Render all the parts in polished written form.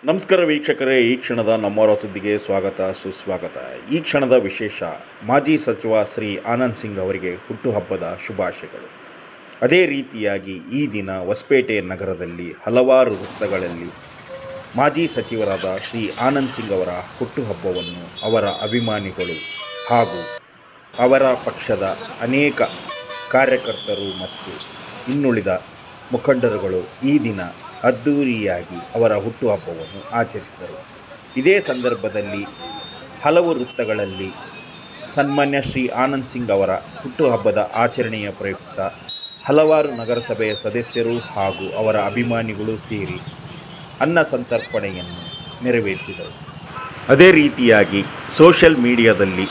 ನಮಸ್ಕಾರ ವೀಕ್ಷಕರೇ, ಈ ಕ್ಷಣದ ನಮ್ಮವರ ಸುದ್ದಿಗೆ ಸ್ವಾಗತ ಸುಸ್ವಾಗತ. ಈ ಕ್ಷಣದ ವಿಶೇಷ: ಮಾಜಿ ಸಚಿವ ಶ್ರೀ ಆನಂದ್ ಸಿಂಗ್ ಅವರಿಗೆ ಹುಟ್ಟುಹಬ್ಬದ ಶುಭಾಶಯಗಳು. ಅದೇ ರೀತಿಯಾಗಿ ಈ ದಿನ ಹೊಸಪೇಟೆ ನಗರದಲ್ಲಿ ಹಲವಾರು ವೃತ್ತಗಳಲ್ಲಿ ಮಾಜಿ ಸಚಿವರಾದ ಶ್ರೀ ಆನಂದ್ ಸಿಂಗ್ ಅವರ ಹುಟ್ಟುಹಬ್ಬವನ್ನು ಅವರ ಅಭಿಮಾನಿಗಳು ಹಾಗೂ ಅವರ ಪಕ್ಷದ ಅನೇಕ ಕಾರ್ಯಕರ್ತರು ಮತ್ತು ಇನ್ನುಳಿದ ಮುಖಂಡರುಗಳು ಈ ದಿನ ಅದ್ಧೂರಿಯಾಗಿ ಅವರ ಹುಟ್ಟುಹಬ್ಬವನ್ನು ಆಚರಿಸಿದರು. ಇದೇ ಸಂದರ್ಭದಲ್ಲಿ ಹಲವು ವೃತ್ತಗಳಲ್ಲಿ ಸನ್ಮಾನ್ಯ ಶ್ರೀ ಆನಂದ್ ಸಿಂಗ್ ಅವರ ಹುಟ್ಟುಹಬ್ಬದ ಆಚರಣೆಯ ಪ್ರಯುಕ್ತ ಹಲವಾರು ನಗರಸಭೆಯ ಸದಸ್ಯರು ಹಾಗೂ ಅವರ ಅಭಿಮಾನಿಗಳು ಸೇರಿ ಅನ್ನ ಸಂತರ್ಪಣೆಯನ್ನು ನೆರವೇರಿಸಿದರು. ಅದೇ ರೀತಿಯಾಗಿ ಸೋಷಿಯಲ್ ಮೀಡಿಯಾದಲ್ಲಿ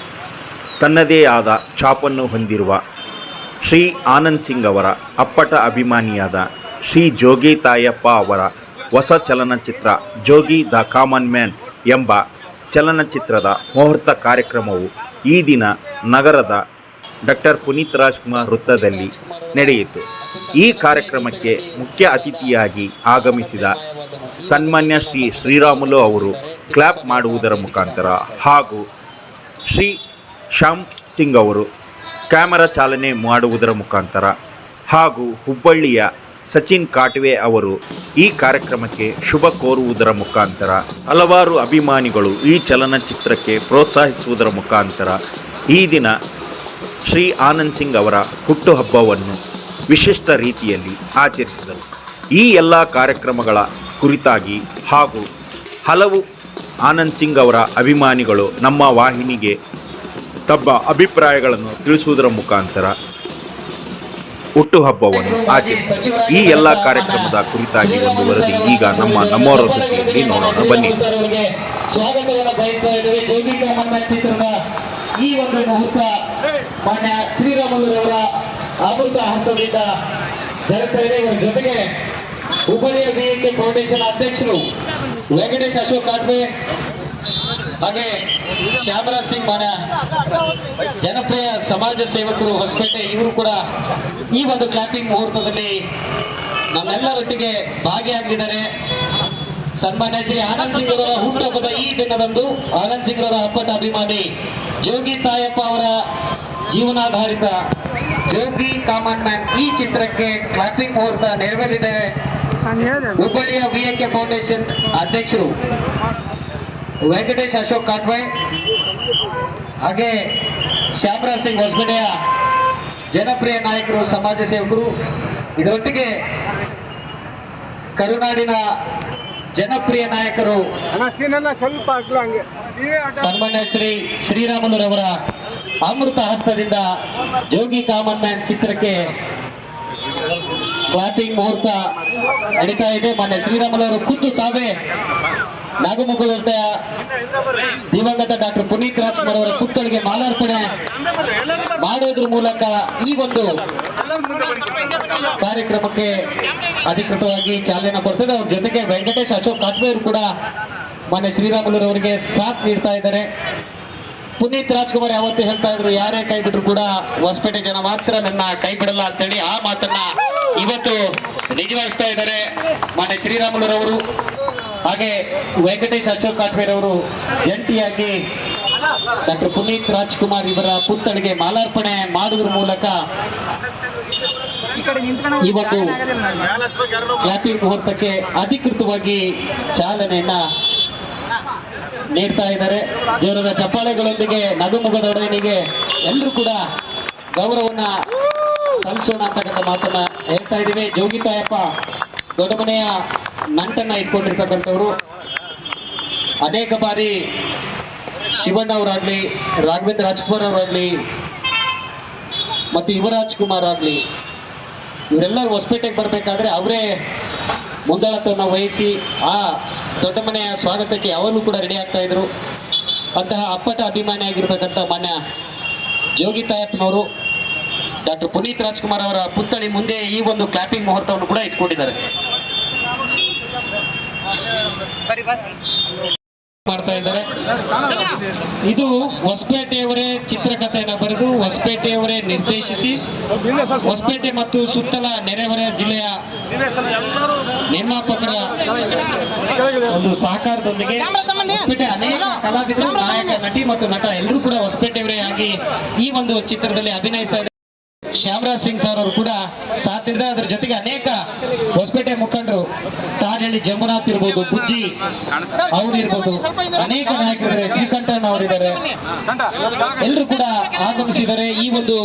ತನ್ನದೇ ಆದ ಛಾಪನ್ನು ಹೊಂದಿರುವ ಶ್ರೀ ಆನಂದ್ ಸಿಂಗ್ ಅವರ ಅಪ್ಪಟ ಅಭಿಮಾನಿಯಾದ ಶ್ರೀ ಜೋಗಿ ತಾಯಪ್ಪ ಅವರ ಹೊಸ ಚಲನಚಿತ್ರ ಜೋಗಿ ದ ಕಾಮನ್ ಮ್ಯಾನ್ ಎಂಬ ಚಲನಚಿತ್ರದ ಮುಹೂರ್ತ ಕಾರ್ಯಕ್ರಮವು ಈ ದಿನ ನಗರದ ಡಾಕ್ಟರ್ ಪುನೀತ್ ರಾಜ್ಕುಮಾರ್ ವೃತ್ತದಲ್ಲಿ ನಡೆಯಿತು. ಈ ಕಾರ್ಯಕ್ರಮಕ್ಕೆ ಮುಖ್ಯ ಅತಿಥಿಯಾಗಿ ಆಗಮಿಸಿದ ಸನ್ಮಾನ್ಯ ಶ್ರೀ ಶ್ರೀರಾಮುಲು ಅವರು ಕ್ಲಾಪ್ ಮಾಡುವುದರ ಮುಖಾಂತರ ಹಾಗೂ ಶ್ರೀ ಶ್ಯಾಮ್ ಸಿಂಗ್ ಅವರು ಕ್ಯಾಮರಾ ಚಾಲನೆ ಮಾಡುವುದರ ಮುಖಾಂತರ ಹಾಗೂ ಹುಬ್ಬಳ್ಳಿಯ ಸಚಿನ್ ಕಾಟ್ವೆ ಅವರು ಈ ಕಾರ್ಯಕ್ರಮಕ್ಕೆ ಶುಭ ಕೋರುವುದರ ಮುಖಾಂತರ ಹಲವಾರು ಅಭಿಮಾನಿಗಳು ಈ ಚಲನಚಿತ್ರಕ್ಕೆ ಪ್ರೋತ್ಸಾಹಿಸುವುದರ ಮುಖಾಂತರ ಈ ದಿನ ಶ್ರೀ ಆನಂದ್ ಸಿಂಗ್ ಅವರ ಹುಟ್ಟುಹಬ್ಬವನ್ನು ವಿಶಿಷ್ಟ ರೀತಿಯಲ್ಲಿ ಆಚರಿಸಿದರು. ಈ ಎಲ್ಲ ಕಾರ್ಯಕ್ರಮಗಳ ಕುರಿತಾಗಿ ಹಾಗೂ ಹಲವು ಆನಂದ್ ಸಿಂಗ್ ಅವರ ಅಭಿಮಾನಿಗಳು ನಮ್ಮ ವಾಹಿನಿಗೆ ತಮ್ಮ ಅಭಿಪ್ರಾಯಗಳನ್ನು ತಿಳಿಸುವುದರ ಮುಖಾಂತರ ಹುಟ್ಟುಹಬ್ಬವನ್ನು ಆಚರಿಸಿದರು. ಈ ಎಲ್ಲ ಕಾರ್ಯಕ್ರಮದ ಕುರಿತಾಗಿ ಒಂದು ವರದಿ ಈಗ ನಮ್ಮವರ ಸುದ್ದಿಯಲ್ಲಿ ನೋಡೋಣ ಬನ್ನಿ. ಸ್ವಾಗತವನ್ನು ಬಯಸ್ತಾ ಇದ್ದೇವೆ. ಜೋಗಿ ಕಾಮನ್ ಮ್ಯಾನ್ ಚಿತ್ರದ ಈ ಒಂದು ಮುಹೂರ್ತ ಮಾನ್ಯ ಶ್ರೀರಾಮುಲುರವರ ಅಮೃತ ಹಸ್ತದಿಂದ ಜರುಗ್ತಾ ಇದೆ. ಇವರ ಜೊತೆಗೆ ಹುಬ್ಬಳ್ಳಿಯ ಬಿಎನ್ಕೆ ಫೌಂಡೇಶನ್ ಅಧ್ಯಕ್ಷರು ವೆಂಕಟೇಶ್ ಅಶೋಕ್ ಕಾಟ್ವೆ ಹಾಗೆ ಶ್ಯಾಮರಾಜ್ ಸಿಂಗ್ ಮಾನ್ಯ ಜನಪ್ರಿಯ ಸಮಾಜ ಸೇವಕರು ಹೊಸಪೇಟೆ, ಇವರು ಕೂಡ ಈ ಒಂದು ಕ್ಲಾಪಿಂಗ್ ಮುಹೂರ್ತದಲ್ಲಿ ನಮ್ಮೆಲ್ಲರೊಟ್ಟಿಗೆ ಭಾಗಿಯಾಗಿದ್ದಾರೆ. ಸನ್ಮಾನ್ಯ ಶ್ರೀ ಆನಂದ್ ಸಿಂಗ್ ಅವರ ಹುಟ್ಟುಹಬ್ಬದ ಈ ದಿನದಂದು ಆನಂದ್ ಸಿಂಗ್ ಅವರ ಅಪ್ಪಟ ಅಭಿಮಾನಿ ಜೋಗಿ ತಾಯಪ್ಪ ಅವರ ಜೀವನಾಧಾರಿತ ಜೋಗಿ ಕಾಮನ್ ಮ್ಯಾನ್ ಈ ಚಿತ್ರಕ್ಕೆ ಕ್ಲಾಪಿಂಗ್ ಮುಹೂರ್ತ ನೆರವೇರಿದ್ದೇವೆ. ಹುಬ್ಬಳ್ಳಿಯ ವಿಎನ್ಕೆ ಫೌಂಡೇಶನ್ ಅಧ್ಯಕ್ಷರು ವೆಂಕಟೇಶ್ ಅಶೋಕ್ ಕಾಟ್ವೆ ಹಾಗೆ ಶ್ಯಾಮರಾಜ್ ಸಿಂಗ್ ಹೊಸಪೇಟೆಯ ಜನಪ್ರಿಯ ನಾಯಕರು, ಸಮಾಜ ಸೇವಕರು, ಇದರೊಟ್ಟಿಗೆ ಕರುನಾಡಿನ ಜನಪ್ರಿಯ ನಾಯಕರು ಸನ್ಮಾನ್ಯ ಶ್ರೀ ಶ್ರೀರಾಮುಲುರವರ ಅಮೃತ ಹಸ್ತದಿಂದ ಜೋಗಿ ಕಾಮನ್ ಮ್ಯಾನ್ ಚಿತ್ರಕ್ಕೆ ಕ್ಲಾಪಿಂಗ್ ಮುಹೂರ್ತ ನಡೀತಾ ಇದೆ. ಮಾನ್ಯ ಶ್ರೀರಾಮುಲವರು ಖುದ್ದು ತಾವೇ ನಾಗಮುಖದೊಡ್ಡೆಯ ದಿವಂಗತ ಡಾಕ್ಟರ್ ಪುನೀತ್ ರಾಜ್ಕುಮಾರ್ ಅವರ ಪುತ್ಥಳಿಗೆ ಮಾಲಾರ್ಪಣೆ ಮಾಡೋದ್ರ ಮೂಲಕ ಈ ಒಂದು ಕಾರ್ಯಕ್ರಮಕ್ಕೆ ಅಧಿಕೃತವಾಗಿ ಚಾಲನೆ ಕೊಡ್ತದೆ. ಅವ್ರ ಜೊತೆಗೆ ವೆಂಕಟೇಶ್ ಅಶೋಕ್ ಕಾಟ್ವೆ ಅವರು ಕೂಡ ಮಾನ್ಯ ಶ್ರೀರಾಮುಲುರವರಿಗೆ ಸಾಥ್ ನೀಡ್ತಾ ಇದ್ದಾರೆ. ಪುನೀತ್ ರಾಜ್ಕುಮಾರ್ ಯಾವತ್ತೂ ಹೇಳ್ತಾ ಇದ್ರು, ಯಾರೇ ಕೈ ಬಿಟ್ರು ಕೂಡ ಹೊಸಪೇಟೆ ಜನ ಮಾತ್ರ ನನ್ನ ಕೈ ಬಿಡಲ್ಲ ಅಂತೇಳಿ ಆ ಮಾತನ್ನ ಇವತ್ತು ನಿಜವಾಗಿಸ್ತಾ ಇದ್ದಾರೆ ಮಾನ್ಯ ಶ್ರೀರಾಮುಲುರವರು. ಹಾಗೆ ವೆಂಕಟೇಶ್ ಅಶೋಕ್ ಕಾಟ್ವೇರವರು ಜಂಟಿಯಾಗಿ ಡಾಕ್ಟರ್ ಪುನೀತ್ ರಾಜ್ಕುಮಾರ್ ಇವರ ಪುತ್ಥಳಿಗೆ ಮಾಲಾರ್ಪಣೆ ಮಾಡುವುದರ ಮೂಲಕ ಈ ಒಂದು ಕ್ಲಾಪಿಂಗ್ ಮುಹೂರ್ತಕ್ಕೆ ಅಧಿಕೃತವಾಗಿ ಚಾಲನೆಯನ್ನ ನೀಡ್ತಾ ಇದ್ದಾರೆ. ಜೋರದ ಚಪ್ಪಾಳೆಗಳೊಂದಿಗೆ ನಗುಮುಖದೊಡನೆಗೆ ಎಲ್ಲರೂ ಕೂಡ ಗೌರವವನ್ನ ಸಲ್ಲಿಸೋಣ ಅಂತಕ್ಕಂಥ ಮಾತನ್ನ ಹೇಳ್ತಾ ಇದ್ದೀವಿ. ಜೋಗಿ ತಾಯಪ್ಪ ದೊಡ್ಡ ಮನೆಯ ನಂಟನ್ನ ಇಟ್ಕೊಂಡಿರ್ತಕ್ಕಂಥವ್ರು. ಅನೇಕ ಬಾರಿ ಶಿವಣ್ಣ ಅವರಾಗ್ಲಿ, ರಾಘವೇಂದ್ರ ರಾಜ್ಕುಮಾರ್ ಅವರಾಗ್ಲಿ ಮತ್ತು ಯುವರಾಜ್ ಕುಮಾರ್ ಆಗ್ಲಿ, ಇವರೆಲ್ಲರೂ ಹೊಸಪೇಟೆಗೆ ಬರಬೇಕಾದ್ರೆ ಅವರೇ ಮುಂದಾಳತ್ವವನ್ನು ವಹಿಸಿ ಆ ದೊಡ್ಡ ಮನೆಯ ಸ್ವಾಗತಕ್ಕೆ ಯಾವಾಗಲೂ ಕೂಡ ರೆಡಿ ಆಗ್ತಾ ಇದ್ರು. ಅಂತಹ ಅಪ್ಪಟ ಅಭಿಮಾನಿ ಆಗಿರ್ತಕ್ಕಂಥ ಮಾನ್ಯ ಜೋಗಿ ತಾಯಪ್ಪನವರು ಡಾಕ್ಟರ್ ಪುನೀತ್ ರಾಜ್ಕುಮಾರ್ ಅವರ ಪುತ್ಥಳಿ ಮುಂದೆ ಈ ಒಂದು ಕ್ಲಾಪಿಂಗ್ ಮುಹೂರ್ತವನ್ನು ಕೂಡ ಇಟ್ಕೊಂಡಿದ್ದಾರೆ. ಮಾಡ್ತಾ ಇದ್ದಾರೆ. ಇದು ಹೊಸಪೇಟೆಯವರೇ ಚಿತ್ರಕಥೆಯನ್ನು ಬರೆದು ಹೊಸಪೇಟೆಯವರೇ ನಿರ್ದೇಶಿಸಿ ಹೊಸಪೇಟೆ ಮತ್ತು ಸುತ್ತಲ ನೆರೆಹೊರೆಯ ಜಿಲ್ಲೆಯ ನಿರ್ಮಾಪಕರ ಒಂದು ಸಹಕಾರದೊಂದಿಗೆ ಹೊಸಪೇಟೆ ಅನೇಕ ಕಲಾವಿದರು, ನಾಯಕ, ನಟಿ ಮತ್ತು ನಟ ಎಲ್ಲರೂ ಕೂಡ ಹೊಸಪೇಟೆಯವರೇ ಆಗಿ ಈ ಒಂದು ಚಿತ್ರದಲ್ಲಿ ಅಭಿನಯಿಸ್ತಾ ಇದ್ದಾರೆ. ಶ್ಯಾಮರಾಜ್ ಸಿಂಗ್ ಸರ್ ಅವರು ಕೂಡ ಸಾಥ್ ನೀಡಿದ. ಅದರ ಜೊತೆಗೆ ಅನೇಕ ಹೊಸಪೇಟೆ ಮುಖಂಡರು, ತಾಜಹಳ್ಳಿ ಜಂಬುನಾಥ್ ಇರ್ಬೋದು, ಬುಜ್ಜಿ ಅವ್ರು ಇರ್ಬೋದು, ಅನೇಕ ನಾಯಕರಿದ್ದಾರೆ, ಶ್ರೀಕಂಠನ್ ಅವರಿದ್ದಾರೆ, ಎಲ್ಲರೂ ಕೂಡ ಆಗಮಿಸಿದ್ದಾರೆ. ಈ ಒಂದು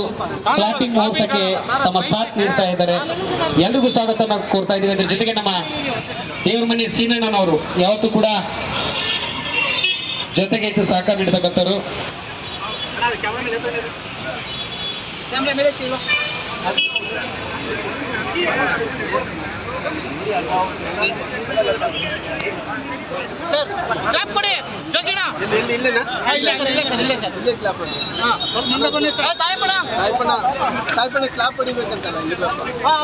ಕ್ಲಾಪಿಂಗ್ ಮುಹೂರ್ತಕ್ಕೆ ತಮ್ಮ ಸಾಥ್ ನೀಡ್ತಾ ಇದ್ದಾರೆ. ಎಲ್ರಿಗೂ ಸ್ವಾಗತ ಕೋರ್ತಾ ಇದ್ದೀವಿ. ಅದ್ರ ಜೊತೆಗೆ ನಮ್ಮ ದೇವರಮನೆ ಸೀನಣ್ಣನವರು ಯಾವತ್ತೂ ಕೂಡ ಜೊತೆಗೆ ಇದ್ದು ಸಹಕಾರ ನೀಡತಕ್ಕಂಥವ್ರು. ಸರ್ ಕ್ಲಾಪ್ ಕೊಡಿ ಜೋಗಿಣ ಇಲ್ಲ ಕ್ಲಾಪ್ ಕೊಡಿ. ಸ್ವಲ್ಪ ಮುಂದೆ ಬನ್ನಿ ಸರ್. ತಾಯ್ಪಣ ಕ್ಲಾಪ್ ಹೊಡಿಬೇಕಂತಲ್ಲ.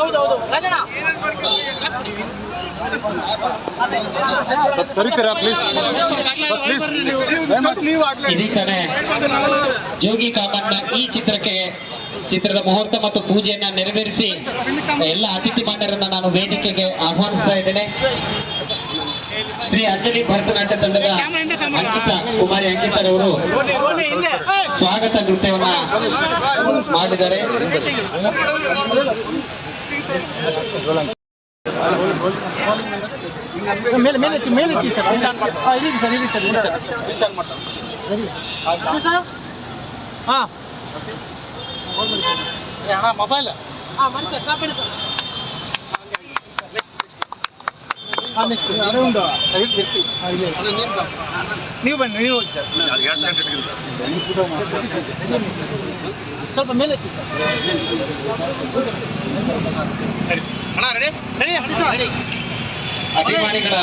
ಹೌದು ರಾಜಣ್ಣ ಸರಿತೀರಾ ಪ್ಲೀಸ್ ಪ್ಲೀಸ್. ಇದೀಗ ತಾನೇ ಜೋಗಿ ಕಾಮಣ್ಣ ಈ ಚಿತ್ರದ ಮುಹೂರ್ತ ಮತ್ತು ಪೂಜೆಯನ್ನ ನೆರವೇರಿಸಿ ಎಲ್ಲ ಅತಿಥಿ ಮಾನ್ಯರನ್ನ ನಾನು ವೇದಿಕೆಗೆ ಆಹ್ವಾನಿಸ್ತಾ ಇದ್ದೇನೆ. ಶ್ರೀ ಅಂಜಲಿ ಭರತನಾಟ್ಯ ತಂಡದ ಕುಮಾರಿ ಅಂಕಿತರವರು ಸ್ವಾಗತ ನೃತ್ಯವನ್ನ ಮಾಡಿದ್ದಾರೆ. ಮೊಬೈಲ್ ಮಾಡಿ ಸರ್, ಕಾಪಾಡಿ ಸರ್. ನೀವು ಬನ್ನಿ, ನೀವು ಹೋಗಿ ಸರ್. ಸ್ವಲ್ಪ ಮೇಲೆ ಎತ್ತಿ ಸರ್. ಅಣ್ಣ ರೆಡಿ ರೆಡಿ. ಅಭಿಮಾನಿಗಳ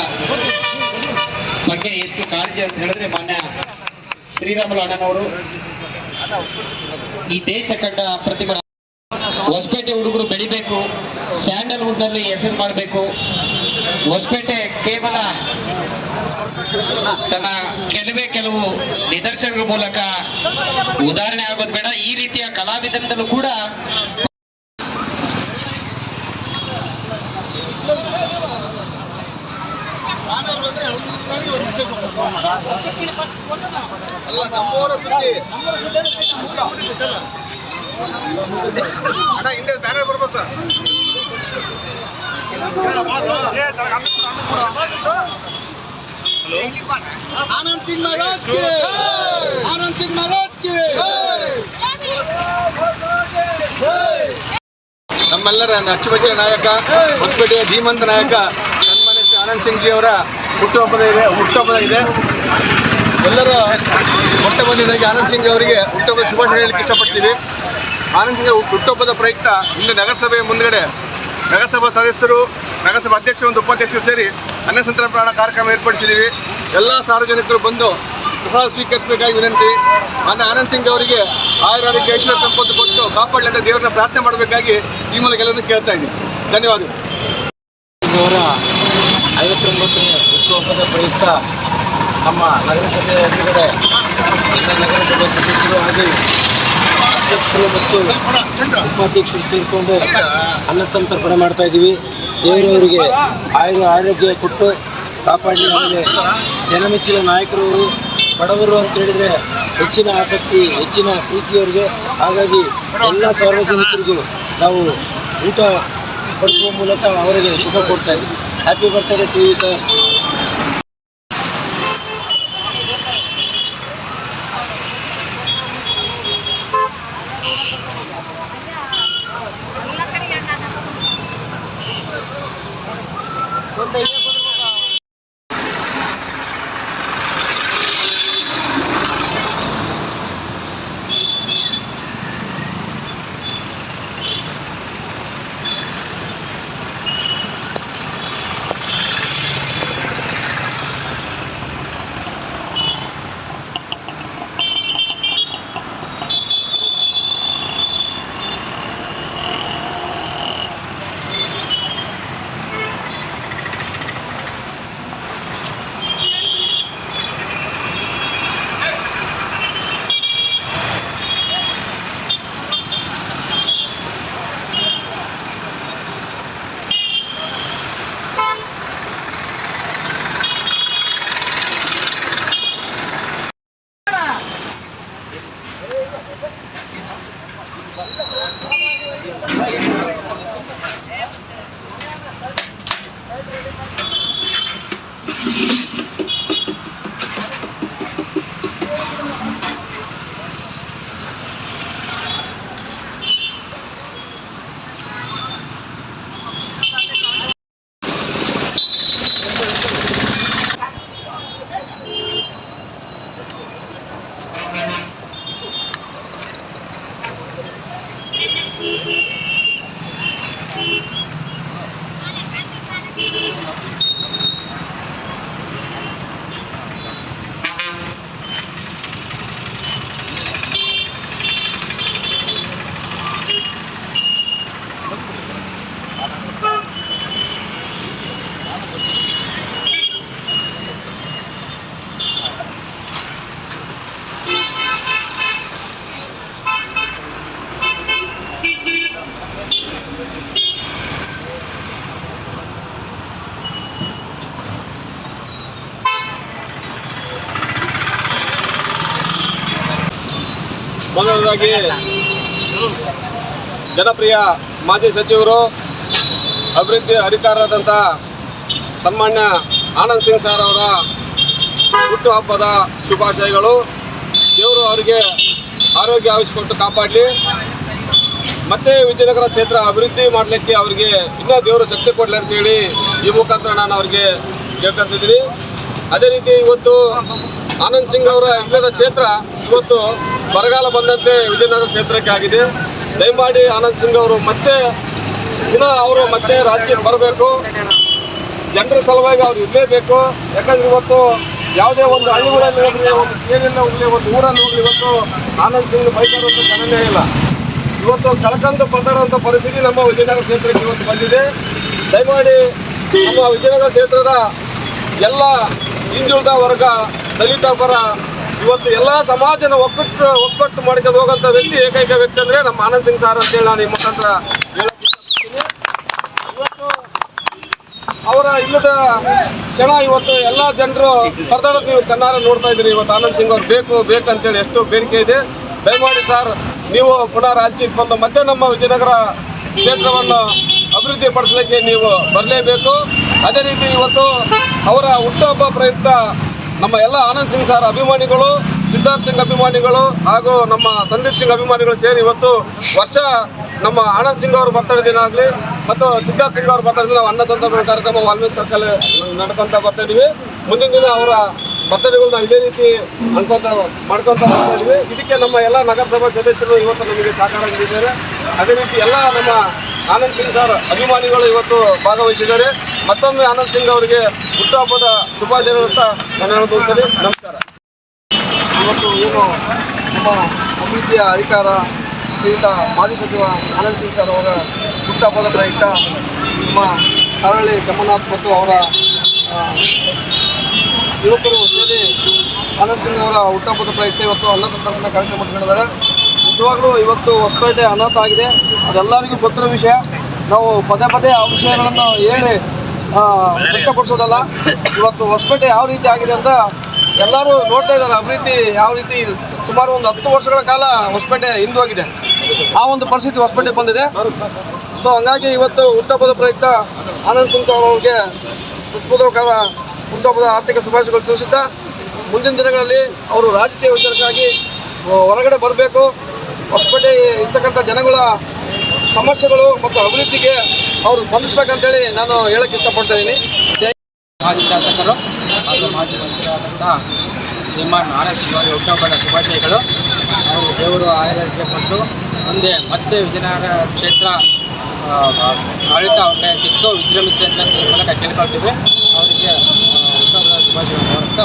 ಬಗ್ಗೆ ಎಷ್ಟು ಕಾಳಜಿ ಅಂತ ಹೇಳಿದ್ರೆ ಮಾನ್ಯ ಶ್ರೀರಾಮುಲು ಅಣ್ಣನವರು ಈ ದೇಶ ಕಂಡ ಪ್ರತಿಭೆ ಹೊಸಪೇಟೆ ಹುಡುಗರು ಬೆಳಿಬೇಕು, ಸ್ಯಾಂಡಲ್ವುಡ್ ನಲ್ಲಿ ಹೆಸರು ಮಾಡಬೇಕು. ಹೊಸಪೇಟೆ ಕೇವಲ ತನ್ನ ಕೆಲವು ನಿದರ್ಶನಗಳ ಮೂಲಕ ಉದಾಹರಣೆ ಆಗೋದು ಬೇಡ, ಈ ರೀತಿಯ ಕಲಾವಿದರಿಂದಲೂ ಕೂಡ आनंद सिंह महाराज के, आनंद सिंह महाराज के. ನಮ್ಮೆಲ್ಲರ ಅಚ್ಚುಮೆಚ್ಚಿನ ನಾಯಕ, ಹೊಸಪೇಟೆಯ ಧೀಮಂತ ನಾಯಕ ಸನ್ಮಾನ್ಯ ಶ್ರೀ ಆನಂದ್ ಸಿಂಗ್ ಜಿ ಅವರ ಹುಟ್ಟುಹಬ್ಬ ಇದೆ. ಎಲ್ಲರ ಮೊಟ್ಟ ಮೊದಲನೇದಾಗಿ ಆನಂದ್ ಸಿಂಗ್ ಅವರಿಗೆ ಹುಟ್ಟುಹಬ್ಬದ ಶುಭಾಶಯ ಹೇಳಲಿಕ್ಕೆ ಇಷ್ಟಪಡ್ತೀವಿ. ಆನಂದ್ ಸಿಂಗ್ ಹುಟ್ಟುಹಬ್ಬದ ಪ್ರಯುಕ್ತ ಇಂದು ನಗರಸಭೆಯ ಮುಂದುಗಡೆ ನಗರಸಭಾ ಸದಸ್ಯರು, ನಗರಸಭಾ ಅಧ್ಯಕ್ಷರು ಮತ್ತು ಉಪಾಧ್ಯಕ್ಷರು ಸೇರಿ ಅನ್ನ ಸಂತರ್ಪಣಾ ಕಾರ್ಯಕ್ರಮ ಏರ್ಪಡಿಸಿದ್ದೀವಿ. ಎಲ್ಲ ಸಾರ್ವಜನಿಕರು ಬಂದು ಪ್ರಸಾದ ಸ್ವೀಕರಿಸಬೇಕಾಗಿ ವಿನಂತಿ. ಆನಂದ್ ಸಿಂಗ್ ಅವರಿಗೆ ಆಯುರಾರೋಗ್ಯ ಐಶ್ವರ್ಯ ಸಂಪತ್ತು ಕೊಟ್ಟು ಕಾಪಾಡಲಿ ಅಂತ ದೇವರನ್ನ ಪ್ರಾರ್ಥನೆ ಮಾಡಬೇಕಾಗಿ ಈ ಮೂಲಕ ಎಲ್ಲರನ್ನು ಕೇಳ್ತಾ ಇದ್ದೀನಿ. ಧನ್ಯವಾದಗಳು. ಅವರ 59ನೇ ಹುಟ್ಟುಹಬ್ಬದ ಪ್ರಯುಕ್ತ ನಮ್ಮ ನಗರಸಭೆಯ ಎದುರುಗಡೆ ಎಲ್ಲ ನಗರಸಭೆ ಸದಸ್ಯರು ಹಾಗೂ ಅಧ್ಯಕ್ಷರು ಮತ್ತು ಉಪಾಧ್ಯಕ್ಷರು ಸೇರಿಕೊಂಡು ಅನ್ನ ಸಂತರ್ಪಣೆ ಮಾಡ್ತಾ ಇದ್ದೀವಿ. ದೇವರವರಿಗೆ ಆರೋಗ್ಯ ಕೊಟ್ಟು ಕಾಪಾಡಲಿ. ಆಮೇಲೆ ಜನಮೆಚ್ಚಿನ ನಾಯಕರವರು, ಬಡವರು ಅಂತ ಹೇಳಿದರೆ ಹೆಚ್ಚಿನ ಆಸಕ್ತಿ, ಹೆಚ್ಚಿನ ಪ್ರೀತಿಯವರಿಗೆ. ಹಾಗಾಗಿ ಎಲ್ಲ ಸಾರ್ವಜನಿಕರಿಗೂ ನಾವು ಊಟ ಬಡಿಸುವ ಮೂಲಕ ಅವರಿಗೆ ಶುಭ ಕೊಡ್ತಾ ಇದ್ದೀವಿ. Happy birthday to you sir. ಮೊದಲನೇದಾಗಿ ಜನಪ್ರಿಯ ಮಾಜಿ ಸಚಿವರು ಅಭಿವೃದ್ಧಿ ಅಧಿಕಾರದಂಥ ಸನ್ಮಾನ್ಯ ಆನಂದ್ ಸಿಂಗ್ ಸರ್ ಅವರ ಹುಟ್ಟುಹಬ್ಬದ ಶುಭಾಶಯಗಳು. ದೇವರು ಅವರಿಗೆ ಆರೋಗ್ಯ ಆಯುಷ್ಕೊಟ್ಟು ಕಾಪಾಡಲಿ. ಮತ್ತೆ ವಿಜಯನಗರ ಕ್ಷೇತ್ರ ಅಭಿವೃದ್ಧಿ ಮಾಡಲಿಕ್ಕೆ ಅವರಿಗೆ ಇನ್ನೂ ದೇವರು ಶಕ್ತಿ ಕೊಡಲಿ ಅಂತೇಳಿ ಈ ಮುಖಾಂತರ ನಾನು ಅವರಿಗೆ ಕೇಳ್ಕೊತಿದ್ದೀನಿ. ಅದೇ ರೀತಿ ಇವತ್ತು ಆನಂದ್ ಸಿಂಗ್ ಅವರ ಇಲ್ಲದ ಕ್ಷೇತ್ರ ಇವತ್ತು ಬರಗಾಲ ಬಂದಂತೆ ವಿಜಯನಗರ ಕ್ಷೇತ್ರಕ್ಕೆ ಆಗಿದೆ. ದಯಮಾಡಿ ಆನಂದ್ ಸಿಂಗ್ ಅವರು ಮತ್ತೆ ರಾಜಕೀಯ ಬರಬೇಕು. ಜನರ ಸಲುವಾಗಿ ಅವ್ರು ಇರಲೇಬೇಕು. ಯಾಕಂದ್ರೆ ಇವತ್ತು ಯಾವುದೇ ಒಂದು ಹಳ್ಳಿಗಳಲ್ಲಿ ಹೋಗಲಿ, ಏನಿಲ್ಲ ಹೋಗಲಿ, ಒಂದು ಊರಲ್ಲಿ ಹೋಗಲಿ, ಇವತ್ತು ಆನಂದ್ ಸಿಂಗ್ ಬೈತಾರಂತ ಜನನೇ ಇಲ್ಲ. ಇವತ್ತು ಕಳ್ಕೊಂಡು ಪಡ್ತಾರಂಥ ಪರಿಸ್ಥಿತಿ ನಮ್ಮ ವಿಜಯನಗರ ಕ್ಷೇತ್ರಕ್ಕೆ ಇವತ್ತು ಬಂದಿದೆ. ದಯಮಾಡಿ ನಮ್ಮ ವಿಜಯನಗರ ಕ್ಷೇತ್ರದ ಎಲ್ಲ ಹಿಂದುಳಿದ ವರ್ಗ, ದಲಿತ ಪರ, ಇವತ್ತು ಎಲ್ಲ ಸಮಾಜನ ಒಕ್ಕಟ್ಟು ಮಾಡ್ಕೊಂಡು ಹೋಗೋಂಥ ಏಕೈಕ ವ್ಯಕ್ತಿ ಅಂದರೆ ನಮ್ಮ ಆನಂದ್ ಸಿಂಗ್ ಸಾರ್ ಅಂತೇಳಿ ನಾನು ಈ ಮುಖಾಂತರ ಹೇಳಕ್ಕೆ ಇಷ್ಟಪಡ್ತೀನಿ. ಇವತ್ತು ಅವರ ಇಲ್ಲದ ಕ್ಷಣ ಇವತ್ತು ಎಲ್ಲ ಜನರು ಪರದಾಡೋದು ನೀವು ಕಣ್ಣಾರ ನೋಡ್ತಾ ಇದ್ದೀರಿ. ಇವತ್ತು ಆನಂದ್ ಸಿಂಗ್ ಅವ್ರು ಬೇಕು ಅಂತೇಳಿ ಎಷ್ಟು ಬೇಡಿಕೆ ಇದೆ. ದಯಮಾಡಿ ಸರ್, ನೀವು ಪುನಃ ರಾಜಕೀಯಕ್ಕೆ ಬಂದು ಮತ್ತೆ ನಮ್ಮ ವಿಜಯನಗರ ಕ್ಷೇತ್ರವನ್ನು ಅಭಿವೃದ್ಧಿ ಪಡಿಸಲಿಕ್ಕೆ ನೀವು ಬರಲೇಬೇಕು. ಅದೇ ರೀತಿ ಇವತ್ತು ಅವರ ಹುಟ್ಟುಹಬ್ಬ ಪ್ರಯುಕ್ತ ನಮ್ಮ ಎಲ್ಲ ಆನಂದ್ ಸಿಂಗ್ ಸರ್ ಅಭಿಮಾನಿಗಳು, ಸಿದ್ಧಾರ್ಥ್ ಸಿಂಗ್ ಅಭಿಮಾನಿಗಳು ಹಾಗೂ ನಮ್ಮ ಸಂದೀಪ್ ಸಿಂಗ್ ಅಭಿಮಾನಿಗಳು ಸೇರಿ ಇವತ್ತು ವರ್ಷ ನಮ್ಮ ಆನಂದ್ ಸಿಂಗ್ ಅವ್ರ ಬರ್ತಡೇ ದಿನ ಆಗಲಿ ಮತ್ತು ಸಿದ್ಧಾರ್ಥ್ ಸಿಂಗ್ ಅವ್ರ ಬರ್ತಡೇ ದಿನ ನಾವು ಅನ್ನ ಸಂತರ್ಪಣೆ ಕಾರ್ಯಕ್ರಮ ವಾಲ್ಮೀಕಿ ಸರ್ಕಲ್ ನಡ್ಕೊತ ಬರ್ತಾ ಇದ್ದೀವಿ. ಮುಂದಿನ ದಿನ ಅವರ ಬರ್ತಡೇಗಳು ನಾವು ಇದೇ ರೀತಿ ಮಾಡ್ಕೊತ ಬರ್ತಾ ಇದ್ದೀವಿ. ಇದಕ್ಕೆ ನಮ್ಮ ಎಲ್ಲ ನಗರಸಭಾ ಸದಸ್ಯರು ಇವತ್ತು ನಮಗೆ ಸಹಕಾರ ನೀಡಿದ್ದಾರೆ. ಅದೇ ರೀತಿ ಎಲ್ಲ ನಮ್ಮ ಆನಂದ್ ಸಿಂಗ್ ಸರ್ ಅಭಿಮಾನಿಗಳು ಇವತ್ತು ಭಾಗವಹಿಸಿದ್ದಾರೆ. ಮತ್ತೊಮ್ಮೆ ಆನಂದ್ ಸಿಂಗ್ ಅವರಿಗೆ ಹುಟ್ಟುಹಬ್ಬದ ಶುಭಾಶಯಗಳು ಅಂತ ನಾನು ಹೇಳೋದು. ನಮಸ್ಕಾರ. ಇವತ್ತು ಏನು ನಮ್ಮ ಅಭಿವೃದ್ಧಿಯ ಅಧಿಕಾರ ಶ್ರೀಯುತ ಮಾಜಿ ಸಚಿವ ಆನಂದ್ ಸಿಂಗ್ ಸರ್ ಅವರ ಹುಟ್ಟುಹಬ್ಬದ ಪ್ರಯುಕ್ತ ನಮ್ಮ ಕರಳಿ ಜಮ್ಮನಾಥ್ ಮತ್ತು ಅವರ ಯುವಕರು ಸೇರಿ ಆನಂದ್ ಸಿಂಗ್ ಅವರ ಹುಟ್ಟುಹಬ್ಬದ ಪ್ರಯುಕ್ತ ಇವತ್ತು ಅನ್ನ ಸಂತರ್ಪಣೆ ಕಾರ್ಯಕ್ರಮ ಮಾಡಿದ್ದಾರೆ. ನಿಜವಾಗ್ಲೂ ಇವತ್ತು ಹೊಸಪೇಟೆ ಅನಾಥ ಆಗಿದೆ, ಅದೆಲ್ಲರಿಗೂ ಗೊತ್ತಿರೋ ವಿಷಯ. ನಾವು ಪದೇ ಆ ವಿಷಯಗಳನ್ನು ಹೇಳಿ ವ್ಯಕ್ತಪಡಿಸೋದಲ್ಲ. ಇವತ್ತು ಹೊಸಪೇಟೆ ಯಾವ ರೀತಿ ಆಗಿದೆ ಅಂತ ಎಲ್ಲರೂ ನೋಡ್ತಾ ಇದ್ದಾರೆ. ಅಭಿವೃದ್ಧಿ ಯಾವ ರೀತಿ ಸುಮಾರು ಒಂದು 10 ವರ್ಷಗಳ ಕಾಲ ಹೊಸಪೇಟೆ ಹಿಂದುವಾಗಿದೆ. ಆ ಒಂದು ಪರಿಸ್ಥಿತಿ ಹೊಸಪೇಟೆಗೆ ಬಂದಿದೆ. ಸೊ ಹಂಗಾಗಿ ಇವತ್ತು ಹುಟ್ಟುಹಬ್ಬದ ಪ್ರಯುಕ್ತ ಆನಂದ್ ಸಿಂಗ್ ಅವರಿಗೆ ಹುಟ್ಟುಹಬ್ಬದ ಆರ್ಥಿಕ ಶುಭಾಶಯಗಳು ತಿಳಿಸುತ್ತಾ, ಮುಂದಿನ ದಿನಗಳಲ್ಲಿ ಅವರು ರಾಜಕೀಯ ವಿಚಾರಕ್ಕಾಗಿ ಹೊರಗಡೆ ಬರಬೇಕು. ಹೊಸಪೇಟೆ ಇರ್ತಕ್ಕಂಥ ಜನಗಳ ಸಮಸ್ಯೆಗಳು ಮತ್ತು ಅಭಿವೃದ್ಧಿಗೆ ಅವರು ಸ್ಪಂದಿಸಬೇಕಂತೇಳಿ ನಾನು ಹೇಳಕ್ಕೆ ಇಷ್ಟಪಡ್ತಾ ಇದ್ದೀನಿ. ಮಾಜಿ ಶಾಸಕರು ಹಾಗೂ ಮಾಜಿ ಮಂತ್ರಿಯಾದಂಥ ಶ್ರೀಮಾನ್ ಆನಂದ್ ಸಿಂಗ್ ಅವರಿಗೆ ಹುಟ್ಟುಹಬ್ಬದ ಶುಭಾಶಯಗಳು. ಅವರು ದೇವರು ಆರೋಗ್ಯ ಕೊಟ್ಟು ಮುಂದೆ ಮತ್ತೆ ವಿಜಯನಗರ ಕ್ಷೇತ್ರ ಆಡಳಿತ ಅವ್ರಿಗೆ ಸಿಕ್ಕು ವಿಜೃಂಭಿಸಿದೆ ಅಂತ ಮೂಲಕ ಕೇಳ್ಕೊಳ್ತೀವಿ. ಅವರಿಗೆ ಹುಟ್ಟುಹಬ್ಬದ ಶುಭಾಶಯಗಳು ಅಂತ